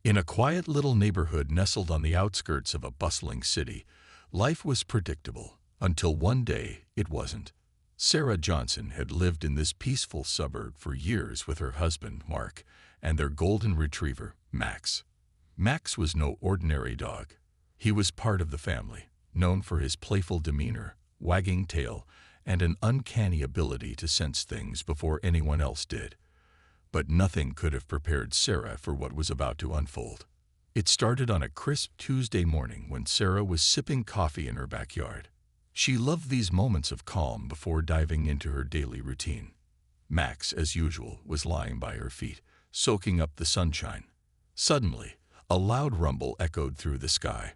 In a quiet little neighborhood nestled on the outskirts of a bustling city, life was predictable until one day it wasn't. Sarah Johnson had lived in this peaceful suburb for years with her husband, Mark, and their golden retriever, Max. Max was no ordinary dog. He was part of the family, known for his playful demeanor, wagging tail, and an uncanny ability to sense things before anyone else did. But nothing could have prepared Sarah for what was about to unfold. It started on a crisp Tuesday morning when Sarah was sipping coffee in her backyard. She loved these moments of calm before diving into her daily routine. Max, as usual, was lying by her feet, soaking up the sunshine. Suddenly, a loud rumble echoed through the sky.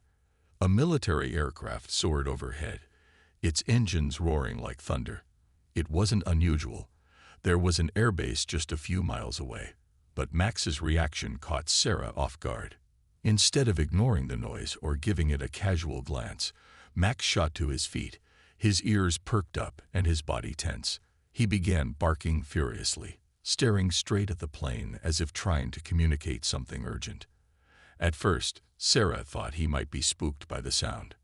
A military aircraft soared overhead, its engines roaring like thunder. It wasn't unusual. There was an airbase just a few miles away, but Max's reaction caught Sarah off guard. Instead of ignoring the noise or giving it a casual glance, Max shot to his feet, his ears perked up and his body tense. He began barking furiously, staring straight at the plane as if trying to communicate something urgent. At first, Sarah thought he might be spooked by the sound.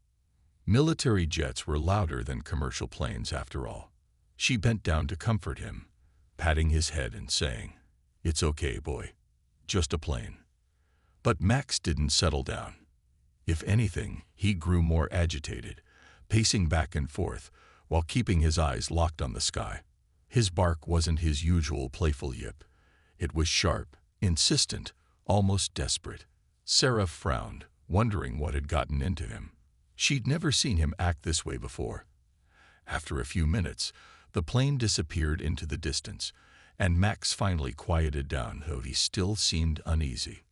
Military jets were louder than commercial planes after all. She bent down to comfort him, patting his head and saying, "It's okay, boy. Just a plane." But Max didn't settle down. If anything, he grew more agitated, pacing back and forth while keeping his eyes locked on the sky. His bark wasn't his usual playful yip. It was sharp, insistent, almost desperate. Sarah frowned, wondering what had gotten into him. She'd never seen him act this way before. After a few minutes, the plane disappeared into the distance, and Max finally quieted down, though he still seemed uneasy.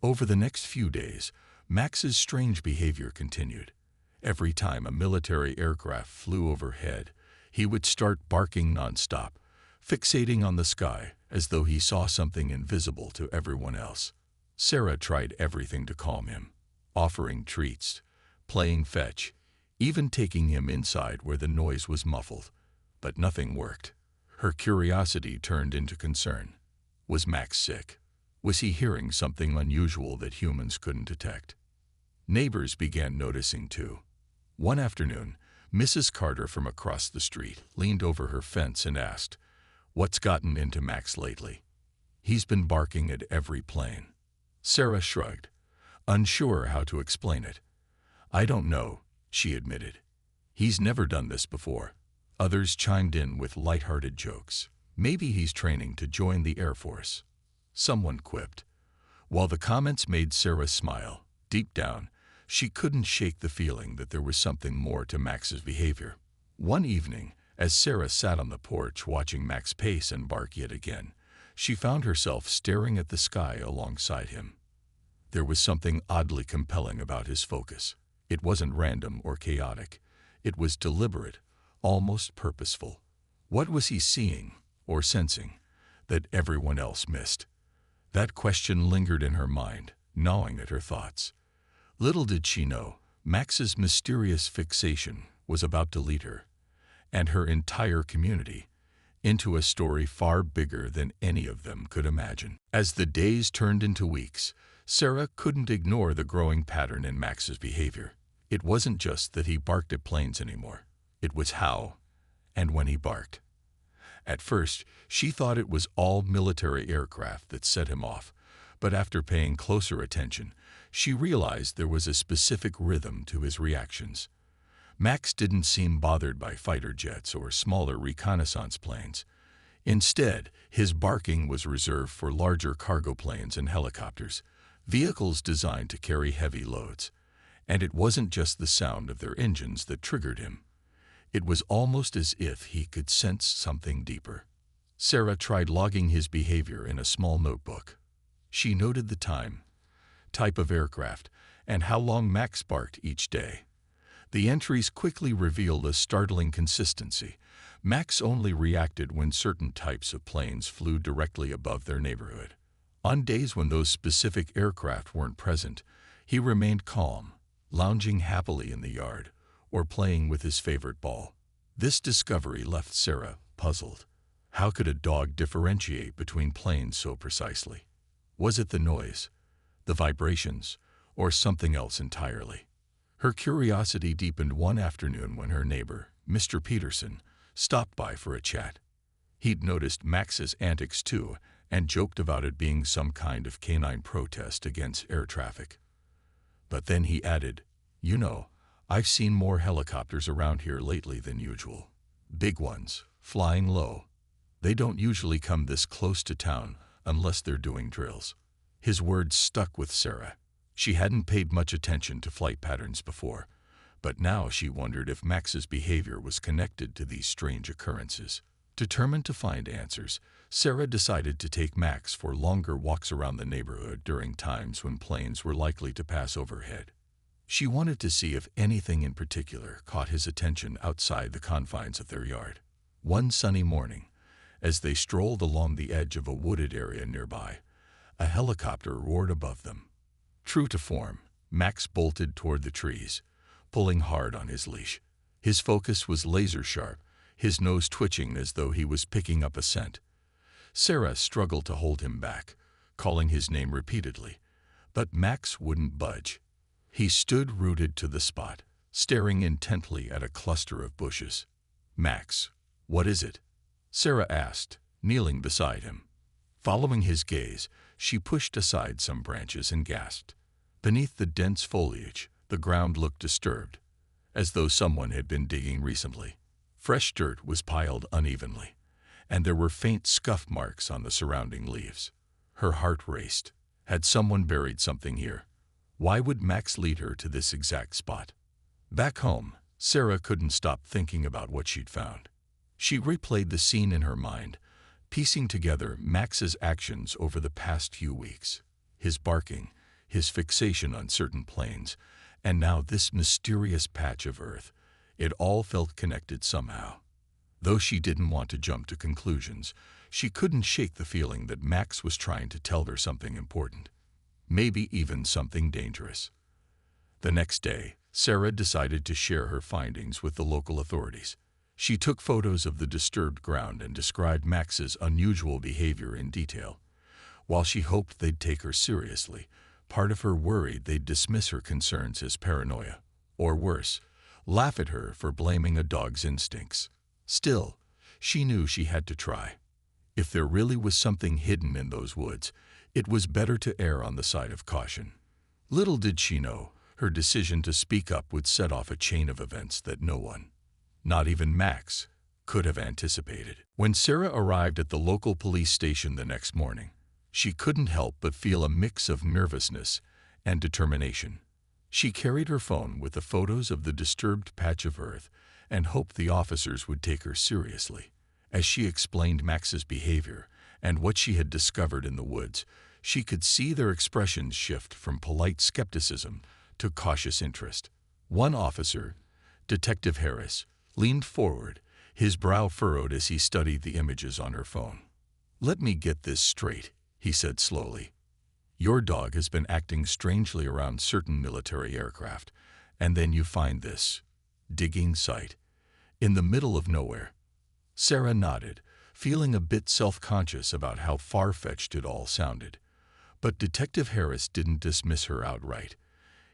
Over the next few days, Max's strange behavior continued. Every time a military aircraft flew overhead, he would start barking nonstop, fixating on the sky as though he saw something invisible to everyone else. Sarah tried everything to calm him, offering treats, playing fetch, even taking him inside where the noise was muffled. But nothing worked. Her curiosity turned into concern. Was Max sick? Was he hearing something unusual that humans couldn't detect? Neighbors began noticing too. One afternoon, Mrs. Carter from across the street leaned over her fence and asked, "What's gotten into Max lately? He's been barking at every plane." Sarah shrugged, unsure how to explain it. "I don't know," she admitted. "He's never done this before." Others chimed in with light-hearted jokes. "Maybe he's training to join the Air Force," someone quipped. While the comments made Sarah smile, deep down, she couldn't shake the feeling that there was something more to Max's behavior. One evening, as Sarah sat on the porch watching Max pace and bark yet again, she found herself staring at the sky alongside him. There was something oddly compelling about his focus. It wasn't random or chaotic. It was deliberate, almost purposeful. What was he seeing or sensing that everyone else missed? That question lingered in her mind, gnawing at her thoughts. Little did she know, Max's mysterious fixation was about to lead her, and her entire community, into a story far bigger than any of them could imagine. As the days turned into weeks, Sarah couldn't ignore the growing pattern in Max's behavior. It wasn't just that he barked at planes anymore. It was how and when he barked. At first, she thought it was all military aircraft that set him off, but after paying closer attention, she realized there was a specific rhythm to his reactions. Max didn't seem bothered by fighter jets or smaller reconnaissance planes. Instead, his barking was reserved for larger cargo planes and helicopters, vehicles designed to carry heavy loads. And it wasn't just the sound of their engines that triggered him. It was almost as if he could sense something deeper. Sarah tried logging his behavior in a small notebook. She noted the time, type of aircraft, and how long Max barked each day. The entries quickly revealed a startling consistency. Max only reacted when certain types of planes flew directly above their neighborhood. On days when those specific aircraft weren't present, he remained calm, lounging happily in the yard, or playing with his favorite ball. This discovery left Sarah puzzled. How could a dog differentiate between planes so precisely? Was it the noise, the vibrations, or something else entirely. Her curiosity deepened one afternoon when her neighbor, Mr. Peterson, stopped by for a chat. He'd noticed Max's antics too and joked about it being some kind of canine protest against air traffic. But then he added, "You know, I've seen more helicopters around here lately than usual. Big ones, flying low. They don't usually come this close to town unless they're doing drills." His words stuck with Sarah. She hadn't paid much attention to flight patterns before, but now she wondered if Max's behavior was connected to these strange occurrences. Determined to find answers, Sarah decided to take Max for longer walks around the neighborhood during times when planes were likely to pass overhead. She wanted to see if anything in particular caught his attention outside the confines of their yard. One sunny morning, as they strolled along the edge of a wooded area nearby, a helicopter roared above them. True to form, Max bolted toward the trees, pulling hard on his leash. His focus was laser-sharp, his nose twitching as though he was picking up a scent. Sarah struggled to hold him back, calling his name repeatedly, but Max wouldn't budge. He stood rooted to the spot, staring intently at a cluster of bushes. "Max, what is it?" Sarah asked, kneeling beside him. Following his gaze, she pushed aside some branches and gasped. Beneath the dense foliage, the ground looked disturbed, as though someone had been digging recently. Fresh dirt was piled unevenly, and there were faint scuff marks on the surrounding leaves. Her heart raced. Had someone buried something here? Why would Max lead her to this exact spot? Back home, Sarah couldn't stop thinking about what she'd found. She replayed the scene in her mind, piecing together Max's actions over the past few weeks. His barking, his fixation on certain planes, and now this mysterious patch of earth. It all felt connected somehow. Though she didn't want to jump to conclusions, she couldn't shake the feeling that Max was trying to tell her something important. Maybe even something dangerous. The next day, Sarah decided to share her findings with the local authorities. She took photos of the disturbed ground and described Max's unusual behavior in detail. While she hoped they'd take her seriously, part of her worried they'd dismiss her concerns as paranoia, or worse, laugh at her for blaming a dog's instincts. Still, she knew she had to try. If there really was something hidden in those woods, it was better to err on the side of caution. Little did she know, her decision to speak up would set off a chain of events that no one, not even Max, could have anticipated. When Sarah arrived at the local police station the next morning, she couldn't help but feel a mix of nervousness and determination. She carried her phone with the photos of the disturbed patch of earth and hoped the officers would take her seriously. As she explained Max's behavior and what she had discovered in the woods, she could see their expressions shift from polite skepticism to cautious interest. One officer, Detective Harris, leaned forward, his brow furrowed as he studied the images on her phone. "Let me get this straight," he said slowly. "Your dog has been acting strangely around certain military aircraft, and then you find this digging site in the middle of nowhere." Sarah nodded, feeling a bit self-conscious about how far-fetched it all sounded. But Detective Harris didn't dismiss her outright.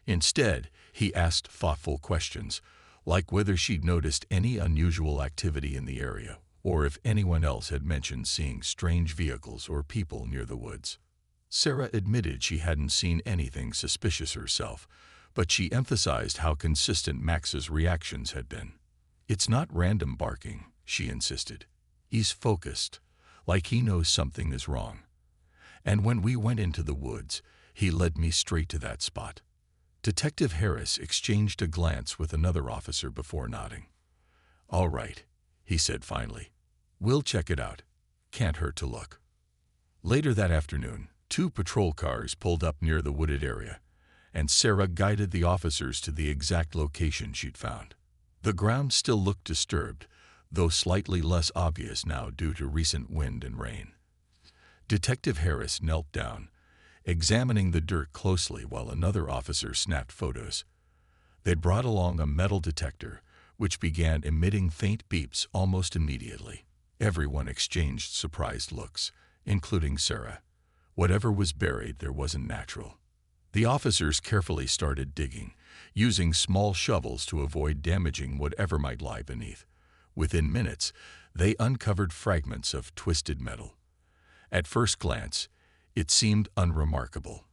Instead, he asked thoughtful questions, like whether she'd noticed any unusual activity in the area, or if anyone else had mentioned seeing strange vehicles or people near the woods. Sarah admitted she hadn't seen anything suspicious herself, but she emphasized how consistent Max's reactions had been. "It's not random barking," she insisted. "He's focused, like he knows something is wrong. And when we went into the woods, he led me straight to that spot." Detective Harris exchanged a glance with another officer before nodding. "All right," he said finally. "We'll check it out. Can't hurt to look." Later that afternoon, 2 patrol cars pulled up near the wooded area, and Sarah guided the officers to the exact location she'd found. The ground still looked disturbed, though slightly less obvious now due to recent wind and rain. Detective Harris knelt down, examining the dirt closely while another officer snapped photos. They'd brought along a metal detector, which began emitting faint beeps almost immediately. Everyone exchanged surprised looks, including Sarah. Whatever was buried there wasn't natural. The officers carefully started digging, using small shovels to avoid damaging whatever might lie beneath. Within minutes, they uncovered fragments of twisted metal. At first glance, it seemed unremarkable,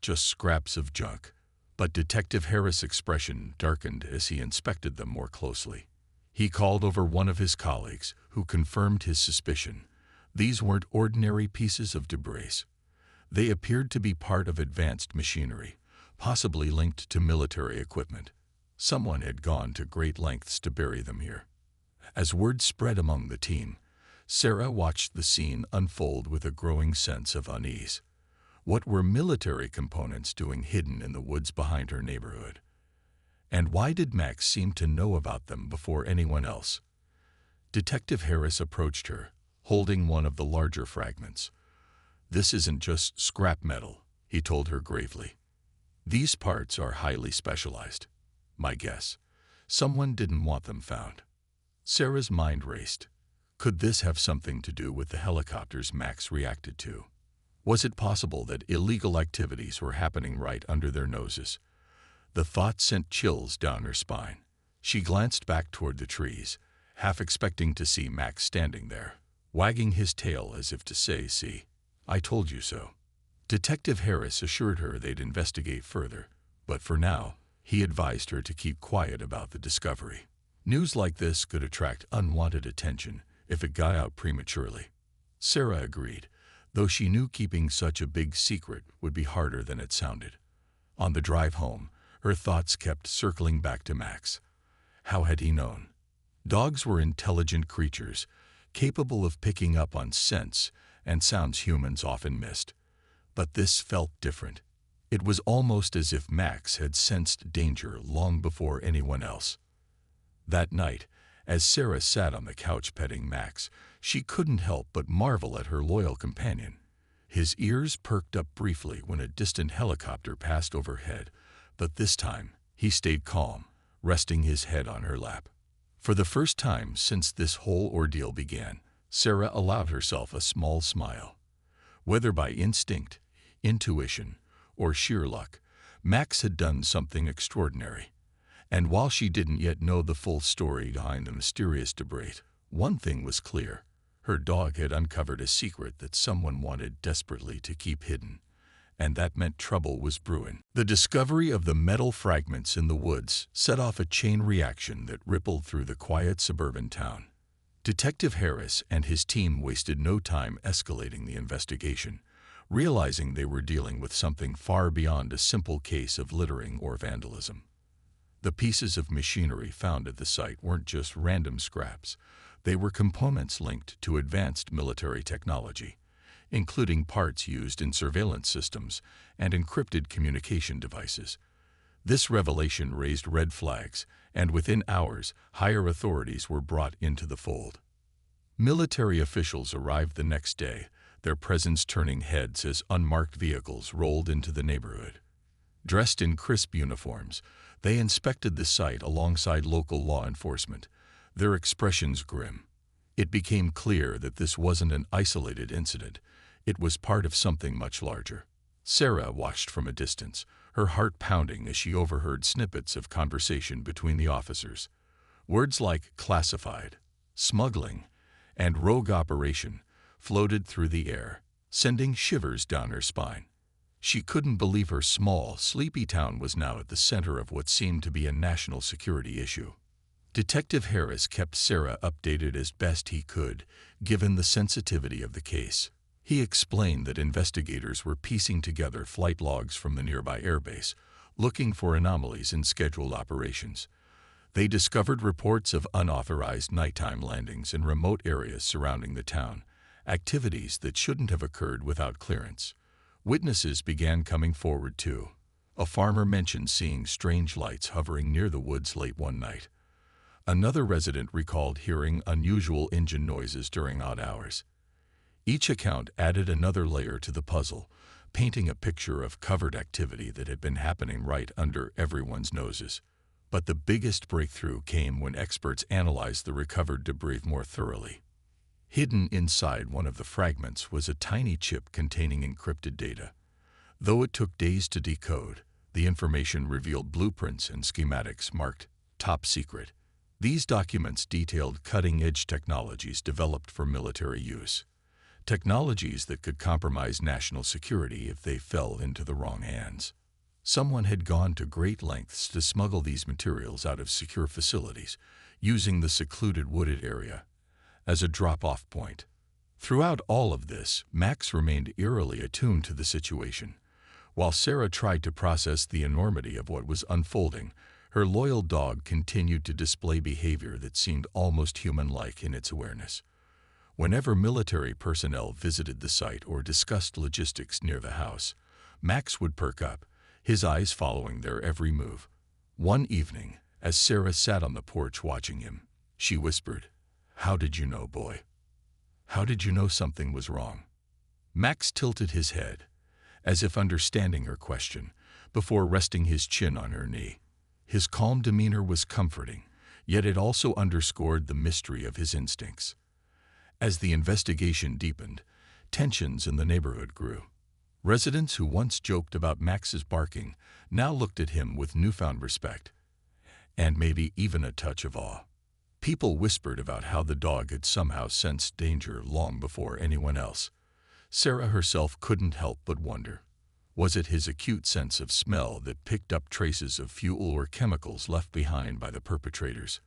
just scraps of junk. But Detective Harris' expression darkened as he inspected them more closely. He called over one of his colleagues, who confirmed his suspicion. These weren't ordinary pieces of debris. They appeared to be part of advanced machinery, possibly linked to military equipment. Someone had gone to great lengths to bury them here. As word spread among the team, Sarah watched the scene unfold with a growing sense of unease. What were military components doing hidden in the woods behind her neighborhood? And why did Max seem to know about them before anyone else? Detective Harris approached her, holding one of the larger fragments. "This isn't just scrap metal," he told her gravely. "These parts are highly specialized. My guess, someone didn't want them found." Sarah's mind raced. Could this have something to do with the helicopters Max reacted to? Was it possible that illegal activities were happening right under their noses? The thought sent chills down her spine. She glanced back toward the trees, half expecting to see Max standing there, wagging his tail as if to say, "See, I told you so." Detective Harris assured her they'd investigate further, but for now, he advised her to keep quiet about the discovery. News like this could attract unwanted attention if it got out prematurely. Sarah agreed, though she knew keeping such a big secret would be harder than it sounded. On the drive home, her thoughts kept circling back to Max. How had he known? Dogs were intelligent creatures, capable of picking up on scents and sounds humans often missed. But this felt different. It was almost as if Max had sensed danger long before anyone else. That night, as Sarah sat on the couch petting Max, she couldn't help but marvel at her loyal companion. His ears perked up briefly when a distant helicopter passed overhead, but this time he stayed calm, resting his head on her lap. For the first time since this whole ordeal began, Sarah allowed herself a small smile. Whether by instinct, intuition, or sheer luck, Max had done something extraordinary. And while she didn't yet know the full story behind the mysterious debris, one thing was clear. Her dog had uncovered a secret that someone wanted desperately to keep hidden, and that meant trouble was brewing. The discovery of the metal fragments in the woods set off a chain reaction that rippled through the quiet suburban town. Detective Harris and his team wasted no time escalating the investigation, realizing they were dealing with something far beyond a simple case of littering or vandalism. The pieces of machinery found at the site weren't just random scraps. They were components linked to advanced military technology, including parts used in surveillance systems and encrypted communication devices. This revelation raised red flags, and within hours, higher authorities were brought into the fold. Military officials arrived the next day, their presence turning heads as unmarked vehicles rolled into the neighborhood. Dressed in crisp uniforms, they inspected the site alongside local law enforcement, their expressions grim. It became clear that this wasn't an isolated incident. It was part of something much larger. Sarah watched from a distance, her heart pounding as she overheard snippets of conversation between the officers. Words like classified, smuggling, and rogue operation floated through the air, sending shivers down her spine. She couldn't believe her small, sleepy town was now at the center of what seemed to be a national security issue. Detective Harris kept Sarah updated as best he could, given the sensitivity of the case. He explained that investigators were piecing together flight logs from the nearby airbase, looking for anomalies in scheduled operations. They discovered reports of unauthorized nighttime landings in remote areas surrounding the town, activities that shouldn't have occurred without clearance. Witnesses began coming forward too. A farmer mentioned seeing strange lights hovering near the woods late one night. Another resident recalled hearing unusual engine noises during odd hours. Each account added another layer to the puzzle, painting a picture of covert activity that had been happening right under everyone's noses. But the biggest breakthrough came when experts analyzed the recovered debris more thoroughly. Hidden inside one of the fragments was a tiny chip containing encrypted data. Though it took days to decode, the information revealed blueprints and schematics marked top secret. These documents detailed cutting-edge technologies developed for military use, technologies that could compromise national security if they fell into the wrong hands. Someone had gone to great lengths to smuggle these materials out of secure facilities, using the secluded wooded area as a drop-off point. Throughout all of this, Max remained eerily attuned to the situation. While Sarah tried to process the enormity of what was unfolding, her loyal dog continued to display behavior that seemed almost human-like in its awareness. Whenever military personnel visited the site or discussed logistics near the house, Max would perk up, his eyes following their every move. One evening, as Sarah sat on the porch watching him, she whispered, "How did you know, boy? How did you know something was wrong?" Max tilted his head, as if understanding her question, before resting his chin on her knee. His calm demeanor was comforting, yet it also underscored the mystery of his instincts. As the investigation deepened, tensions in the neighborhood grew. Residents who once joked about Max's barking now looked at him with newfound respect, and maybe even a touch of awe. People whispered about how the dog had somehow sensed danger long before anyone else. Sarah herself couldn't help but wonder. Was it his acute sense of smell that picked up traces of fuel or chemicals left behind by the perpetrators?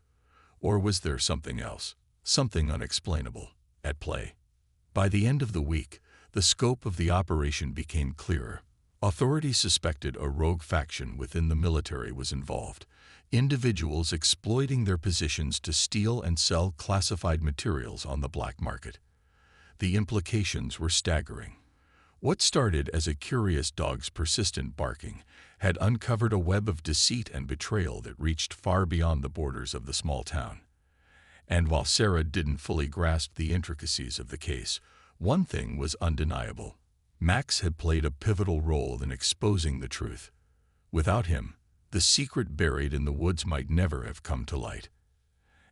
Or was there something else, something unexplainable, at play? By the end of the week, the scope of the operation became clearer. Authorities suspected a rogue faction within the military was involved, individuals exploiting their positions to steal and sell classified materials on the black market. The implications were staggering. What started as a curious dog's persistent barking had uncovered a web of deceit and betrayal that reached far beyond the borders of the small town. And while Sarah didn't fully grasp the intricacies of the case, one thing was undeniable. Max had played a pivotal role in exposing the truth. Without him, the secret buried in the woods might never have come to light.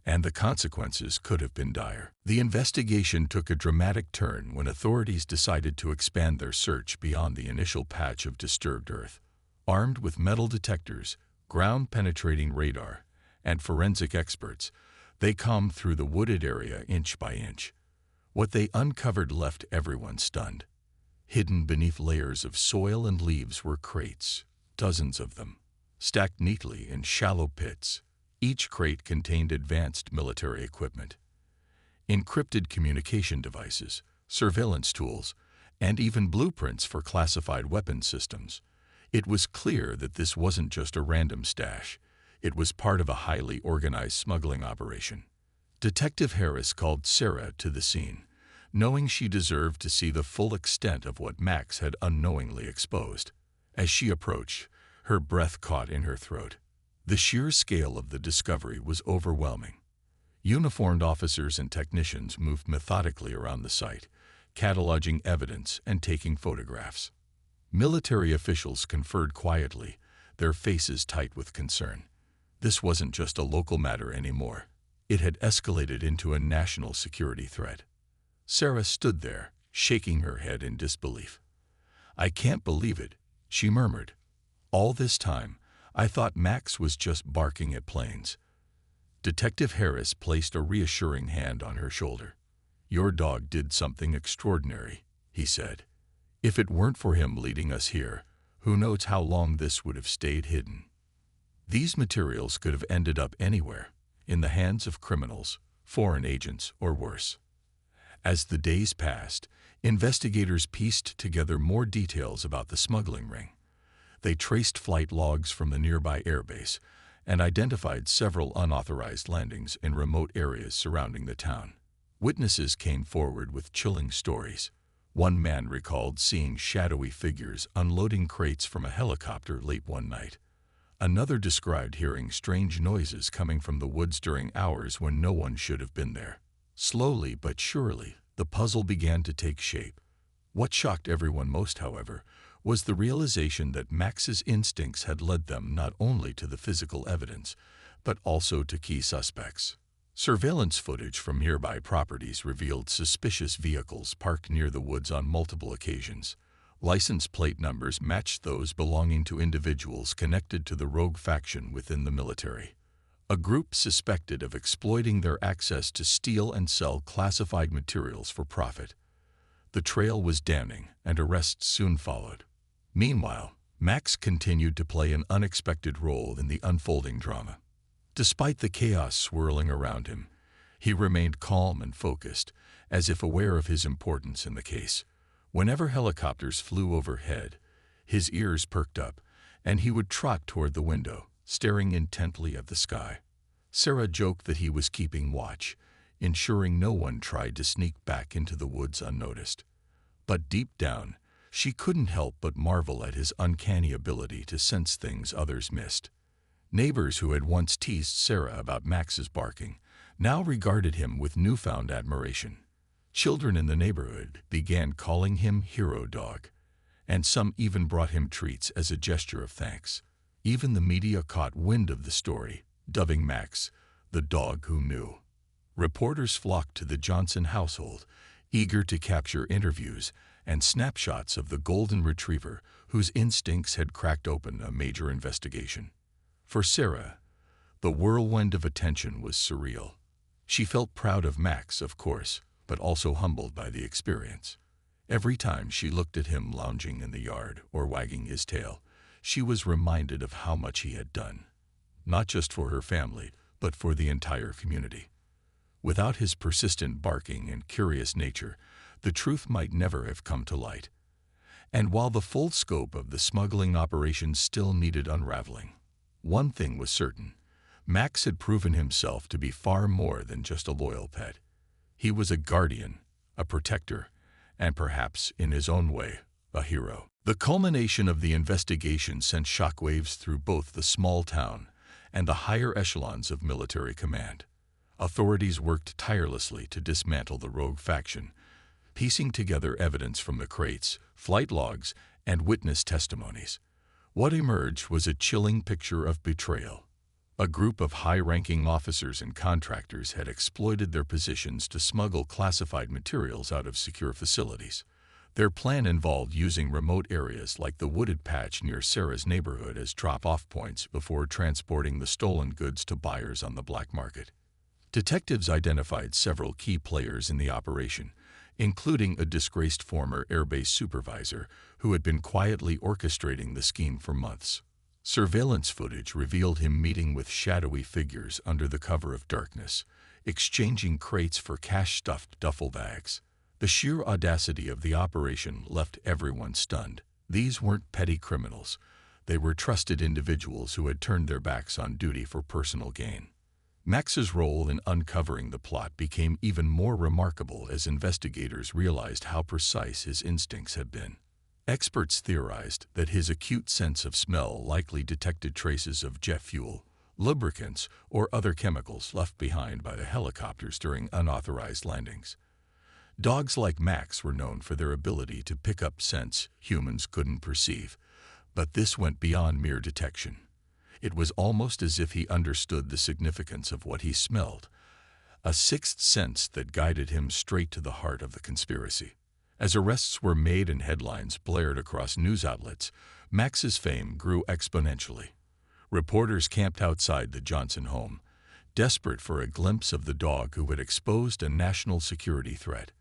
And the consequences could have been dire. The investigation took a dramatic turn when authorities decided to expand their search beyond the initial patch of disturbed earth. Armed with metal detectors, ground-penetrating radar, and forensic experts, they combed through the wooded area inch by inch. What they uncovered left everyone stunned. Hidden beneath layers of soil and leaves were crates, dozens of them, stacked neatly in shallow pits. Each crate contained advanced military equipment, encrypted communication devices, surveillance tools, and even blueprints for classified weapon systems. It was clear that this wasn't just a random stash. It was part of a highly organized smuggling operation. Detective Harris called Sarah to the scene, knowing she deserved to see the full extent of what Max had unknowingly exposed. As she approached, her breath caught in her throat. The sheer scale of the discovery was overwhelming. Uniformed officers and technicians moved methodically around the site, cataloging evidence and taking photographs. Military officials conferred quietly, their faces tight with concern. This wasn't just a local matter anymore. It had escalated into a national security threat. Sarah stood there, shaking her head in disbelief. "I can't believe it," she murmured. "All this time, I thought Max was just barking at planes." Detective Harris placed a reassuring hand on her shoulder. "Your dog did something extraordinary," he said. "If it weren't for him leading us here, who knows how long this would have stayed hidden." These materials could have ended up anywhere, in the hands of criminals, foreign agents, or worse. As the days passed, investigators pieced together more details about the smuggling ring. They traced flight logs from the nearby airbase and identified several unauthorized landings in remote areas surrounding the town. Witnesses came forward with chilling stories. One man recalled seeing shadowy figures unloading crates from a helicopter late one night. Another described hearing strange noises coming from the woods during hours when no one should have been there. Slowly but surely, the puzzle began to take shape. What shocked everyone most, however, was the realization that Max's instincts had led them not only to the physical evidence, but also to key suspects. Surveillance footage from nearby properties revealed suspicious vehicles parked near the woods on multiple occasions, License plate numbers matched those belonging to individuals connected to the rogue faction within the military, a group suspected of exploiting their access to steal and sell classified materials for profit. The trail was damning, and arrests soon followed. Meanwhile, Max continued to play an unexpected role in the unfolding drama. Despite the chaos swirling around him, he remained calm and focused, as if aware of his importance in the case. Whenever helicopters flew overhead, his ears perked up, and he would trot toward the window, staring intently at the sky. Sarah joked that he was keeping watch, ensuring no one tried to sneak back into the woods unnoticed. But deep down, she couldn't help but marvel at his uncanny ability to sense things others missed. Neighbors who had once teased Sarah about Max's barking now regarded him with newfound admiration. Children in the neighborhood began calling him Hero Dog, and some even brought him treats as a gesture of thanks. Even the media caught wind of the story, dubbing Max the dog who knew. Reporters flocked to the Johnson household, eager to capture interviews and snapshots of the golden retriever whose instincts had cracked open a major investigation. For Sarah, the whirlwind of attention was surreal. She felt proud of Max, of course, but also humbled by the experience. Every time she looked at him lounging in the yard or wagging his tail, she was reminded of how much he had done, not just for her family, but for the entire community. Without his persistent barking and curious nature, the truth might never have come to light. And while the full scope of the smuggling operation still needed unraveling, one thing was certain: Max had proven himself to be far more than just a loyal pet. He was a guardian, a protector, and perhaps, in his own way, a hero. The culmination of the investigation sent shockwaves through both the small town and the higher echelons of military command. Authorities worked tirelessly to dismantle the rogue faction, piecing together evidence from the crates, flight logs, and witness testimonies. What emerged was a chilling picture of betrayal. A group of high-ranking officers and contractors had exploited their positions to smuggle classified materials out of secure facilities. Their plan involved using remote areas like the wooded patch near Sarah's neighborhood as drop-off points before transporting the stolen goods to buyers on the black market. Detectives identified several key players in the operation, including a disgraced former airbase supervisor who had been quietly orchestrating the scheme for months. Surveillance footage revealed him meeting with shadowy figures under the cover of darkness, exchanging crates for cash-stuffed duffel bags. The sheer audacity of the operation left everyone stunned. These weren't petty criminals. They were trusted individuals who had turned their backs on duty for personal gain. Max's role in uncovering the plot became even more remarkable as investigators realized how precise his instincts had been. Experts theorized that his acute sense of smell likely detected traces of jet fuel, lubricants, or other chemicals left behind by the helicopters during unauthorized landings. Dogs like Max were known for their ability to pick up scents humans couldn't perceive, but this went beyond mere detection. It was almost as if he understood the significance of what he smelled, a sixth sense that guided him straight to the heart of the conspiracy. As arrests were made and headlines blared across news outlets, Max's fame grew exponentially. Reporters camped outside the Johnson home, desperate for a glimpse of the dog who had exposed a national security threat.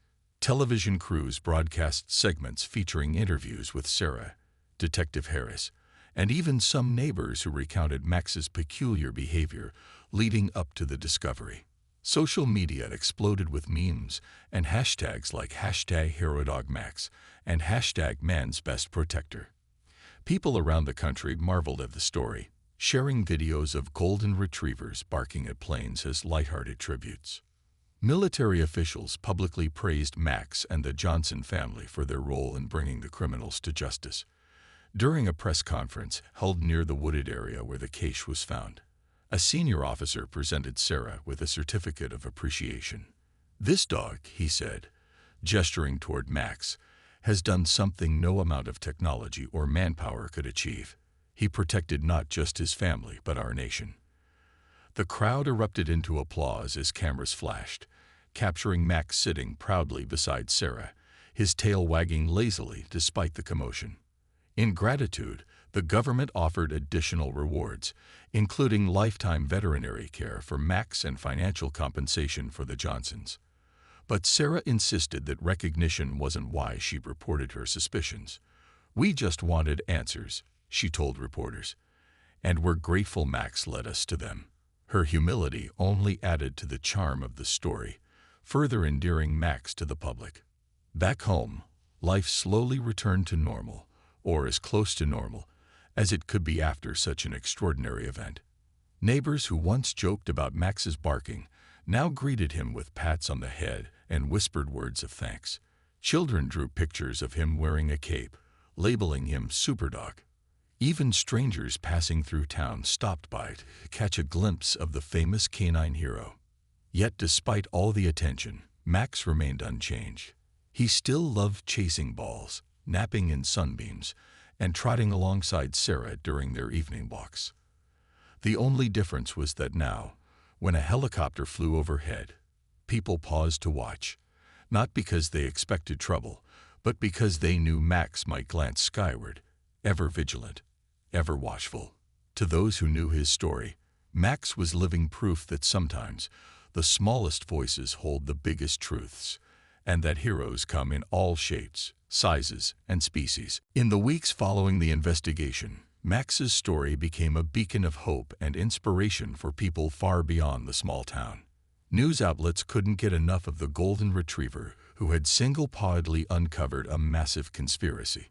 Television crews broadcast segments featuring interviews with Sarah, Detective Harris, and even some neighbors who recounted Max's peculiar behavior leading up to the discovery. Social media exploded with memes and hashtags like #HeroDogMax and #MansBestProtector. People around the country marveled at the story, sharing videos of golden retrievers barking at planes as lighthearted tributes. Military officials publicly praised Max and the Johnson family for their role in bringing the criminals to justice. During a press conference held near the wooded area where the cache was found, a senior officer presented Sarah with a certificate of appreciation. "This dog," he said, gesturing toward Max, "has done something no amount of technology or manpower could achieve. He protected not just his family, but our nation." The crowd erupted into applause as cameras flashed, capturing Max sitting proudly beside Sarah, his tail wagging lazily despite the commotion. In gratitude, the government offered additional rewards, including lifetime veterinary care for Max and financial compensation for the Johnsons. But Sarah insisted that recognition wasn't why she reported her suspicions. "We just wanted answers," she told reporters, "and we're grateful Max led us to them." Her humility only added to the charm of the story, further endearing Max to the public. Back home, life slowly returned to normal, or as close to normal as it could be after such an extraordinary event. Neighbors who once joked about Max's barking now greeted him with pats on the head and whispered words of thanks. Children drew pictures of him wearing a cape, labeling him Superdog. Even strangers passing through town stopped by to catch a glimpse of the famous canine hero. Yet despite all the attention, Max remained unchanged. He still loved chasing balls, napping in sunbeams, and trotting alongside Sarah during their evening walks. The only difference was that now, when a helicopter flew overhead, people paused to watch, not because they expected trouble, but because they knew Max might glance skyward, ever vigilant, ever watchful. To those who knew his story, Max was living proof that sometimes the smallest voices hold the biggest truths, and that heroes come in all shapes, sizes, and species. In the weeks following the investigation, Max's story became a beacon of hope and inspiration for people far beyond the small town. News outlets couldn't get enough of the golden retriever who had single-pawedly uncovered a massive conspiracy.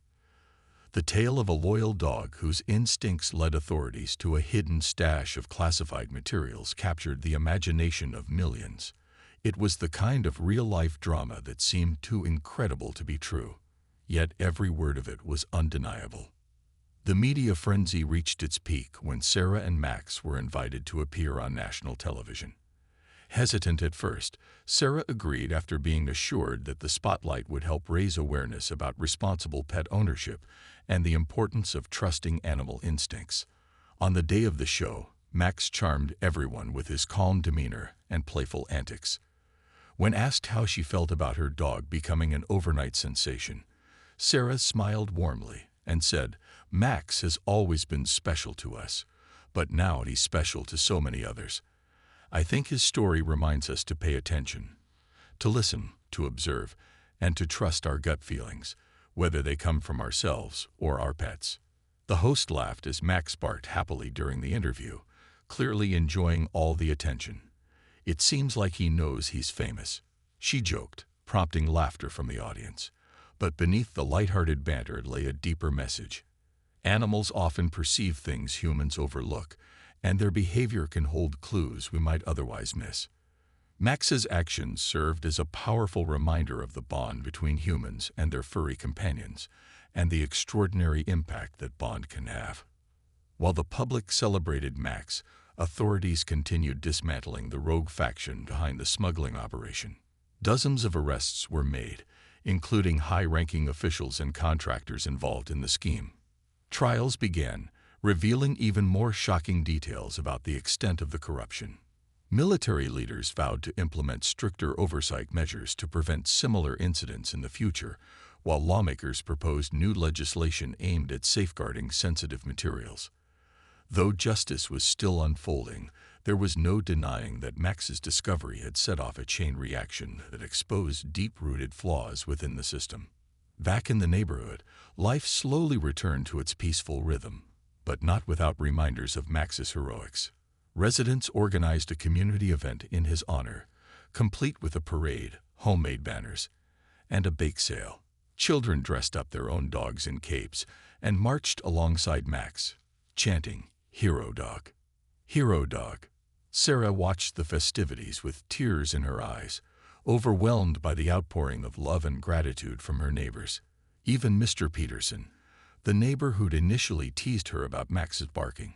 The tale of a loyal dog whose instincts led authorities to a hidden stash of classified materials captured the imagination of millions. It was the kind of real-life drama that seemed too incredible to be true, yet every word of it was undeniable. The media frenzy reached its peak when Sarah and Max were invited to appear on national television. Hesitant at first, Sarah agreed after being assured that the spotlight would help raise awareness about responsible pet ownership and the importance of trusting animal instincts. On the day of the show, Max charmed everyone with his calm demeanor and playful antics. When asked how she felt about her dog becoming an overnight sensation, Sarah smiled warmly and said, "Max has always been special to us, but now he's special to so many others. I think his story reminds us to pay attention, to listen, to observe, and to trust our gut feelings, whether they come from ourselves or our pets." The host laughed as Max barked happily during the interview, clearly enjoying all the attention. "It seems like he knows he's famous," she joked, prompting laughter from the audience. But beneath the lighthearted banter lay a deeper message. Animals often perceive things humans overlook, and their behavior can hold clues we might otherwise miss. Max's actions served as a powerful reminder of the bond between humans and their furry companions, and the extraordinary impact that bond can have. While the public celebrated Max, authorities continued dismantling the rogue faction behind the smuggling operation. Dozens of arrests were made, including high-ranking officials and contractors involved in the scheme. Trials began, revealing even more shocking details about the extent of the corruption. Military leaders vowed to implement stricter oversight measures to prevent similar incidents in the future, while lawmakers proposed new legislation aimed at safeguarding sensitive materials. Though justice was still unfolding, there was no denying that Max's discovery had set off a chain reaction that exposed deep-rooted flaws within the system. Back in the neighborhood, life slowly returned to its peaceful rhythm, but not without reminders of Max's heroics. Residents organized a community event in his honor, complete with a parade, homemade banners, and a bake sale. Children dressed up their own dogs in capes and marched alongside Max, chanting, "Hero Dog, Hero Dog." Sarah watched the festivities with tears in her eyes, overwhelmed by the outpouring of love and gratitude from her neighbors. Even Mr. Peterson, the neighbor who'd initially teased her about Max's barking,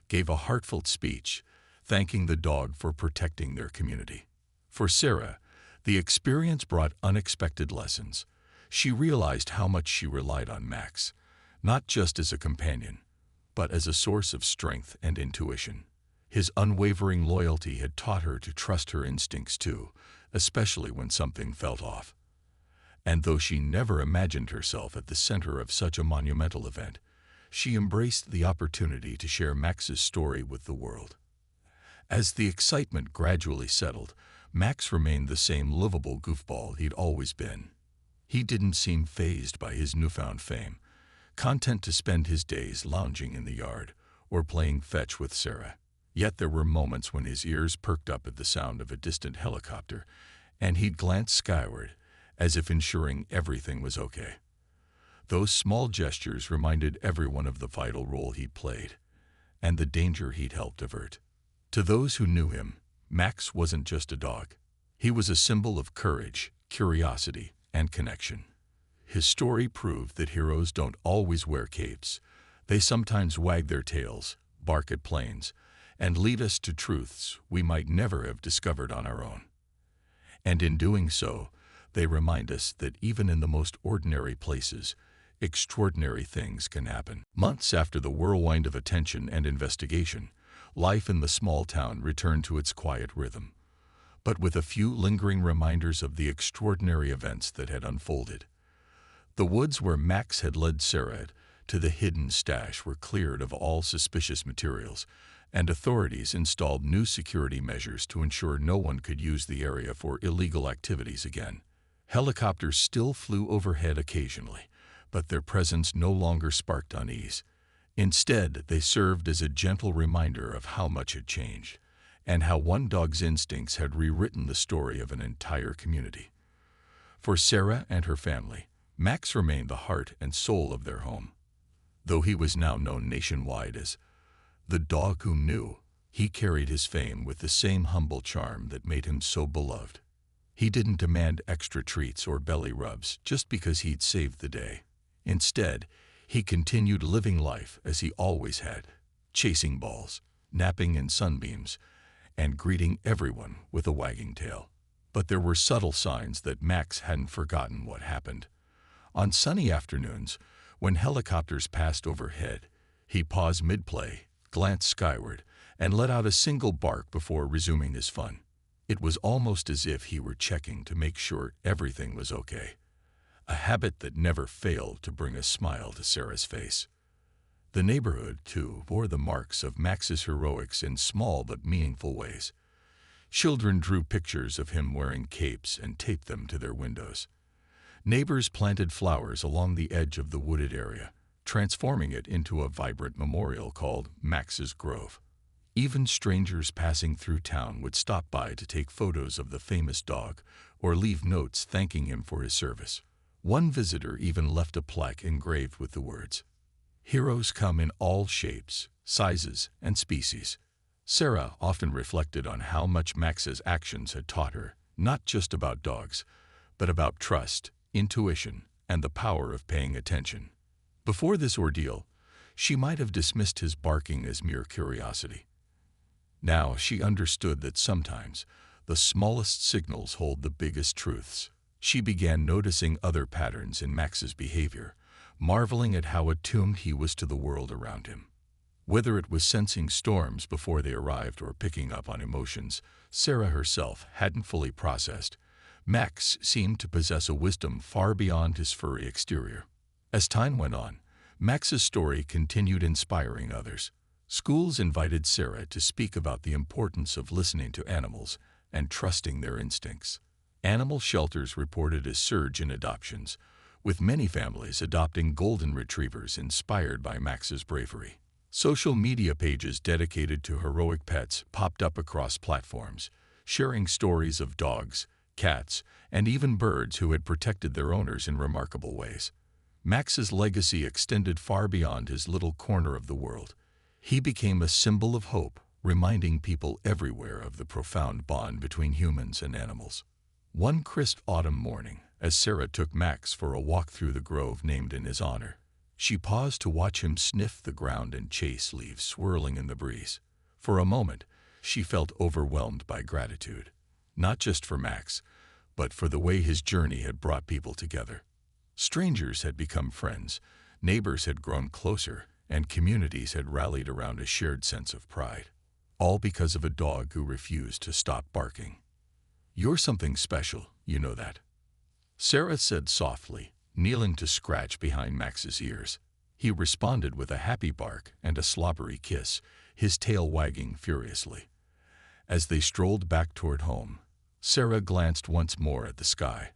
gave a heartfelt speech, thanking the dog for protecting their community. For Sarah, the experience brought unexpected lessons. She realized how much she relied on Max, not just as a companion, but as a source of strength and intuition. His unwavering loyalty had taught her to trust her instincts too, especially when something felt off. And though she never imagined herself at the center of such a monumental event, she embraced the opportunity to share Max's story with the world. As the excitement gradually settled, Max remained the same livable goofball he'd always been. He didn't seem fazed by his newfound fame, content to spend his days lounging in the yard or playing fetch with Sarah. Yet there were moments when his ears perked up at the sound of a distant helicopter, and he'd glance skyward, as if ensuring everything was okay. Those small gestures reminded everyone of the vital role he'd played, and the danger he'd helped avert. To those who knew him, Max wasn't just a dog. He was a symbol of courage, curiosity, and connection. His story proved that heroes don't always wear capes. They sometimes wag their tails, bark at planes, and lead us to truths we might never have discovered on our own. And in doing so, they remind us that even in the most ordinary places, extraordinary things can happen. Months after the whirlwind of attention and investigation, life in the small town returned to its quiet rhythm, but with a few lingering reminders of the extraordinary events that had unfolded. The woods where Max had led Sarah to the hidden stash were cleared of all suspicious materials, and authorities installed new security measures to ensure no one could use the area for illegal activities again. Helicopters still flew overhead occasionally, but their presence no longer sparked unease. Instead, they served as a gentle reminder of how much had changed, and how one dog's instincts had rewritten the story of an entire community. For Sarah and her family, Max remained the heart and soul of their home. Though he was now known nationwide as the dog who knew, he carried his fame with the same humble charm that made him so beloved. He didn't demand extra treats or belly rubs just because he'd saved the day. Instead, he continued living life as he always had, chasing balls, napping in sunbeams, and greeting everyone with a wagging tail. But there were subtle signs that Max hadn't forgotten what happened. On sunny afternoons, when helicopters passed overhead, he paused mid-play, glanced skyward, and let out a single bark before resuming his fun. It was almost as if he were checking to make sure everything was okay, a habit that never failed to bring a smile to Sarah's face. The neighborhood, too, bore the marks of Max's heroics in small but meaningful ways. Children drew pictures of him wearing capes and taped them to their windows. Neighbors planted flowers along the edge of the wooded area, transforming it into a vibrant memorial called Max's Grove. Even strangers passing through town would stop by to take photos of the famous dog or leave notes thanking him for his service. One visitor even left a plaque engraved with the words, "Heroes come in all shapes, sizes, and species." Sarah often reflected on how much Max's actions had taught her, not just about dogs, but about trust, intuition, and the power of paying attention. Before this ordeal, she might have dismissed his barking as mere curiosity. Now she understood that sometimes the smallest signals hold the biggest truths. She began noticing other patterns in Max's behavior, marveling at how attuned he was to the world around him. Whether it was sensing storms before they arrived or picking up on emotions Sarah herself hadn't fully processed, Max seemed to possess a wisdom far beyond his furry exterior. As time went on, Max's story continued inspiring others. Schools invited Sarah to speak about the importance of listening to animals and trusting their instincts. Animal shelters reported a surge in adoptions, with many families adopting golden retrievers inspired by Max's bravery. Social media pages dedicated to heroic pets popped up across platforms, sharing stories of dogs, cats, and even birds who had protected their owners in remarkable ways. Max's legacy extended far beyond his little corner of the world. He became a symbol of hope, reminding people everywhere of the profound bond between humans and animals. One crisp autumn morning, as Sarah took Max for a walk through the grove named in his honor, she paused to watch him sniff the ground and chase leaves swirling in the breeze. For a moment, she felt overwhelmed by gratitude, not just for Max, but for the way his journey had brought people together. Strangers had become friends, neighbors had grown closer, and communities had rallied around a shared sense of pride, all because of a dog who refused to stop barking. You're something special, you know that. Sarah said softly, kneeling to scratch behind Max's ears. He responded with a happy bark and a slobbery kiss, his tail wagging furiously. As they strolled back toward home, Sarah glanced once more at the sky,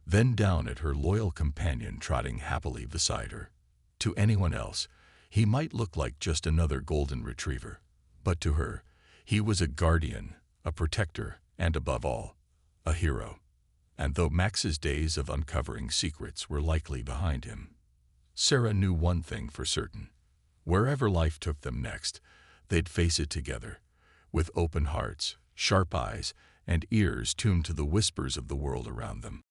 then down at her loyal companion trotting happily beside her. To anyone else, he might look like just another golden retriever, but to her, he was a guardian, a protector, and above all, a hero. And though Max's days of uncovering secrets were likely behind him, Sarah knew one thing for certain. Wherever life took them next, they'd face it together, with open hearts, sharp eyes, and ears tuned to the whispers of the world around them.